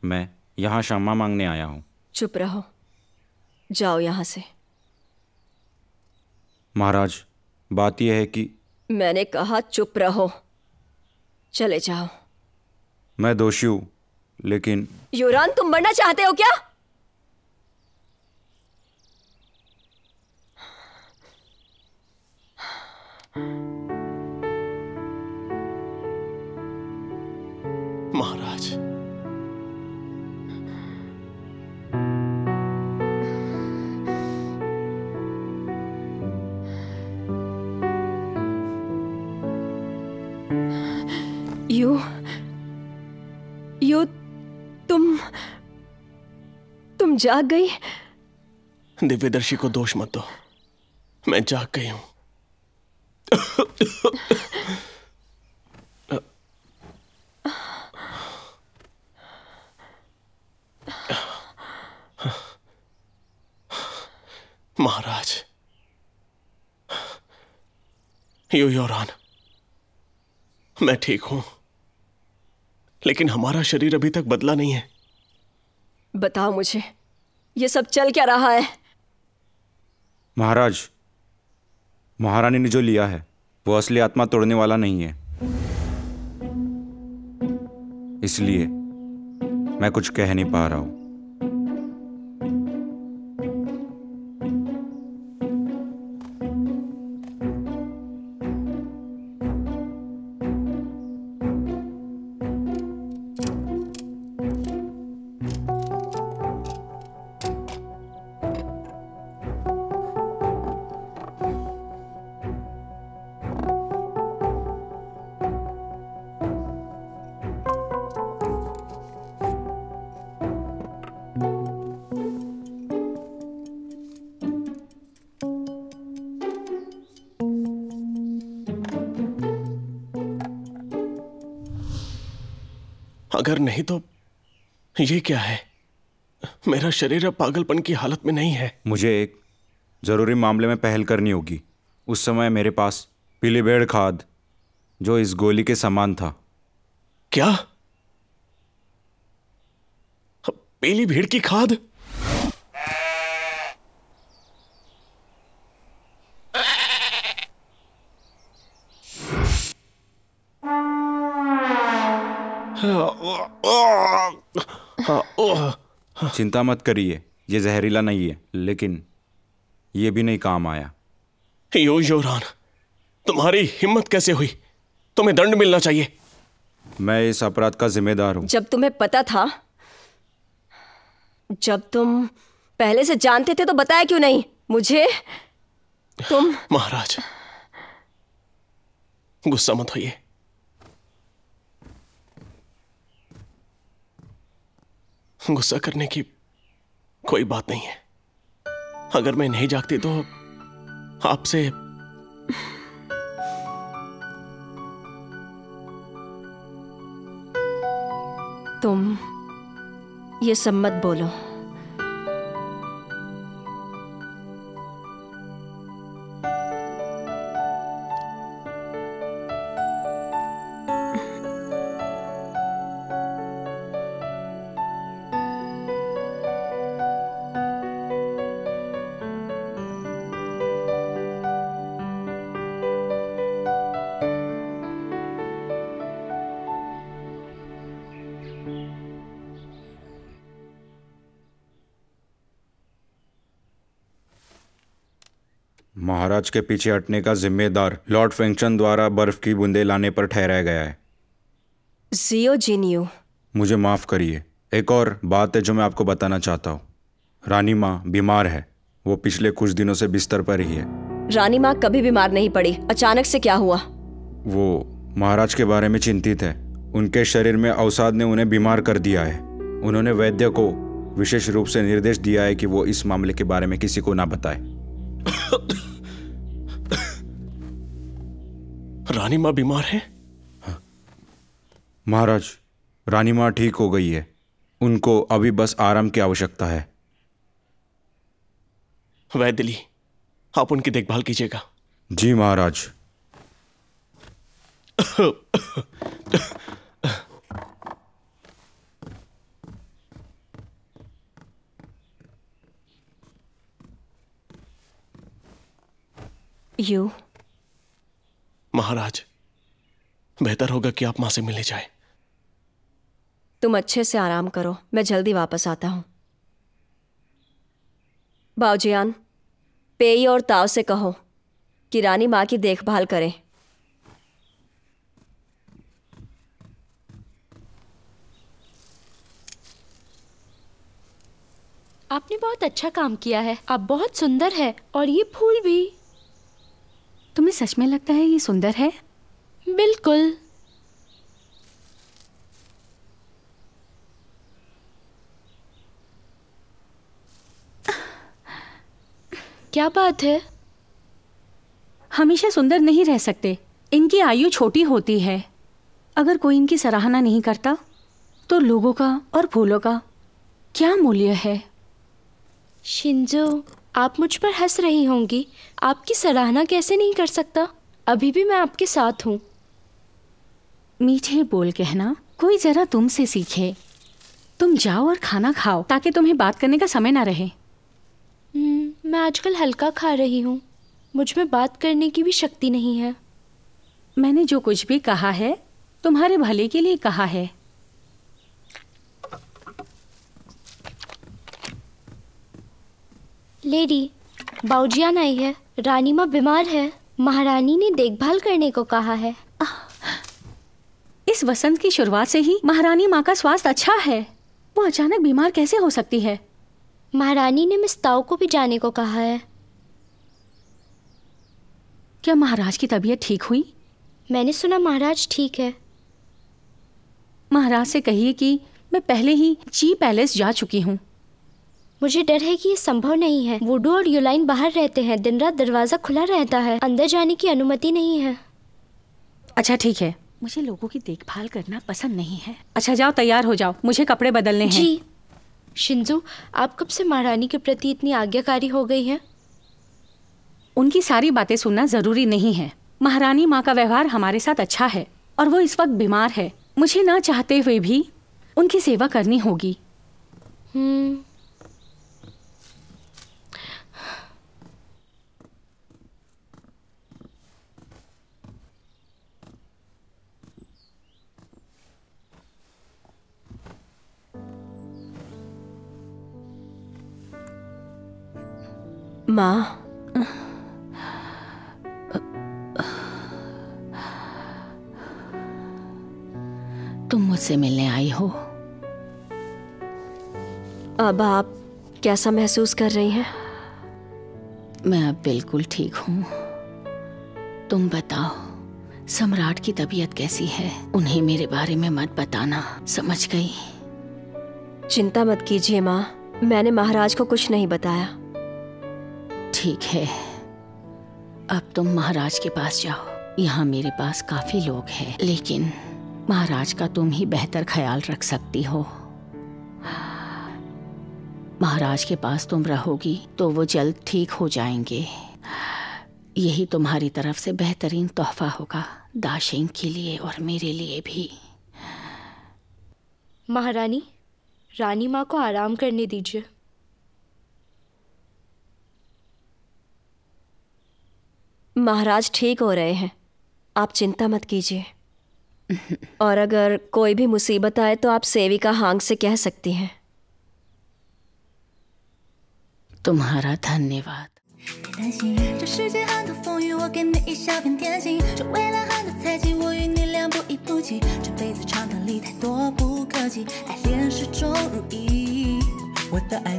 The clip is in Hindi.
मैं यहाँ क्षमा मांगने आया हूँ। चुप रहो, जाओ यहाँ से। महाराज, बात यह है कि मैंने कहा चुप रहो, चले जाओ। मैं दोषी हूँ, लेकिन युरान, तुम मरना चाहते हो क्या? महाराज, यू तुम जाग गई? दिव्यदर्शी को दोष मत दो, मैं जाग गई हूं। महाराज, योरान, मैं ठीक हूं, लेकिन हमारा शरीर अभी तक बदला नहीं है। बताओ मुझे, ये सब चल क्या रहा है? महाराज, महारानी ने जो लिया है वो असली आत्मा तोड़ने वाला नहीं है, इसलिए मैं कुछ कह नहीं पा रहा हूं। अगर नहीं तो ये क्या है? मेरा शरीर अब पागलपन की हालत में नहीं है। मुझे एक जरूरी मामले में पहल करनी होगी। उस समय मेरे पास पीली भेड़ खाद, जो इस गोली के समान था। क्या? पीली भेड़ की खाद? चिंता मत करिए, ये जहरीला नहीं है, लेकिन ये भी नहीं काम आया। योरान, तुम्हारी हिम्मत कैसे हुई? तुम्हें दंड मिलना चाहिए। मैं इस अपराध का जिम्मेदार हूं। जब तुम्हें पता था, जब तुम पहले से जानते थे तो बताया क्यों नहीं मुझे? तुम महाराज, गुस्सा मत होइए। गुस्सा करने की कोई बात नहीं है। अगर मैं नहीं जागती तो आपसे तुम ये सब मत बोलो। महाराज के पीछे हटने का जिम्मेदार लॉर्ड फेंगशन द्वारा बर्फ की बूंदें लाने पर ठहराया गया है। जियो जिनियो, मुझे माफ करिए। एक और बात है जो मैं आपको बताना चाहता हूँ। रानी माँ बीमार है, वो पिछले कुछ दिनों से बिस्तर पर ही है। रानी माँ कभी बीमार नहीं पड़ी, अचानक से क्या हुआ? वो महाराज के बारे में चिंतित है। उनके शरीर में अवसाद ने उन्हें बीमार कर दिया है। उन्होंने वैद्य को विशेष रूप से निर्देश दिया है कि वो इस मामले के बारे में किसी को ना बताए। रानी माँ बीमार है? महाराज, रानी माँ ठीक हो गई है। उनको अभी बस आराम की आवश्यकता है। वैद्यली, आप उनकी देखभाल कीजिएगा। जी महाराज। यू महाराज, बेहतर होगा कि आप मां से मिले जाए। तुम अच्छे से आराम करो, मैं जल्दी वापस आता हूं। बाऊजियान, पेई और ताओ से कहो कि रानी माँ की देखभाल करें। आपने बहुत अच्छा काम किया है। आप बहुत सुंदर है, और ये फूल भी। तुम्हें सच में लगता है ये सुंदर है? बिल्कुल। क्या बात है? हमेशा सुंदर नहीं रह सकते, इनकी आयु छोटी होती है। अगर कोई इनकी सराहना नहीं करता तो लोगों का और फूलों का क्या मूल्य है? शिंजो, आप मुझ पर हंस रही होंगी। आपकी सराहना कैसे नहीं कर सकता? अभी भी मैं आपके साथ हूँ। मीठे बोल कहना कोई जरा तुमसे सीखे। तुम जाओ और खाना खाओ ताकि तुम्हें बात करने का समय ना रहे। मैं आजकल हल्का खा रही हूँ। मुझ में बात करने की भी शक्ति नहीं है। मैंने जो कुछ भी कहा है तुम्हारे भले के लिए कहा है। लेडी, बाऊजियान आई है। रानी माँ बीमार है। महारानी ने देखभाल करने को कहा है। इस वसंत की शुरुआत से ही महारानी माँ का स्वास्थ्य अच्छा है। वो अचानक बीमार कैसे हो सकती है? महारानी ने मिस ताओ को भी जाने को कहा है। क्या महाराज की तबीयत ठीक हुई? मैंने सुना महाराज ठीक है। महाराज से कहिए कि मैं पहले ही ची पैलेस जा चुकी हूँ। मुझे डर है कि ये संभव नहीं है। वुडू और युलाइन बाहर रहते हैं। दिन रात दरवाजा खुला रहता है। अंदर जाने की अनुमति नहीं है। अच्छा ठीक है, मुझे लोगों की देखभाल करना पसंद नहीं है। अच्छा जाओ, तैयार हो जाओ, मुझे कपड़े बदलने हैं। जी। शिंजू, आप कब से महारानी के प्रति इतनी आज्ञाकारी हो गई हैं? उनकी सारी बातें सुनना जरूरी नहीं है। महारानी माँ का व्यवहार हमारे साथ अच्छा है और वो इस वक्त बीमार है। मुझे ना चाहते हुए भी उनकी सेवा करनी होगी। माँ, तुम मुझसे मिलने आई हो? अब आप कैसा महसूस कर रही हैं? मैं अब बिल्कुल ठीक हूँ। तुम बताओ, सम्राट की तबीयत कैसी है? उन्हें मेरे बारे में मत बताना, समझ गई? चिंता मत कीजिए माँ, मैंने महाराज को कुछ नहीं बताया। ठीक है, अब तुम महाराज के पास जाओ। यहाँ मेरे पास काफी लोग हैं, लेकिन महाराज का तुम ही बेहतर ख्याल रख सकती हो। महाराज के पास तुम रहोगी तो वो जल्द ठीक हो जाएंगे। यही तुम्हारी तरफ से बेहतरीन तोहफा होगा, दाशिंग के लिए और मेरे लिए भी। महारानी, रानी माँ को आराम करने दीजिए। महाराज ठीक हो रहे हैं, आप चिंता मत कीजिए। और अगर कोई भी मुसीबत आए तो आप सेविका हांग से कह सकती हैं। तुम्हारा धन्यवाद। 担心这世界很多风雨，我给你一小片天心。这未来很多猜忌，我与你俩不离不弃。这辈子长短里太多不可及，爱恋始终如一。我的爱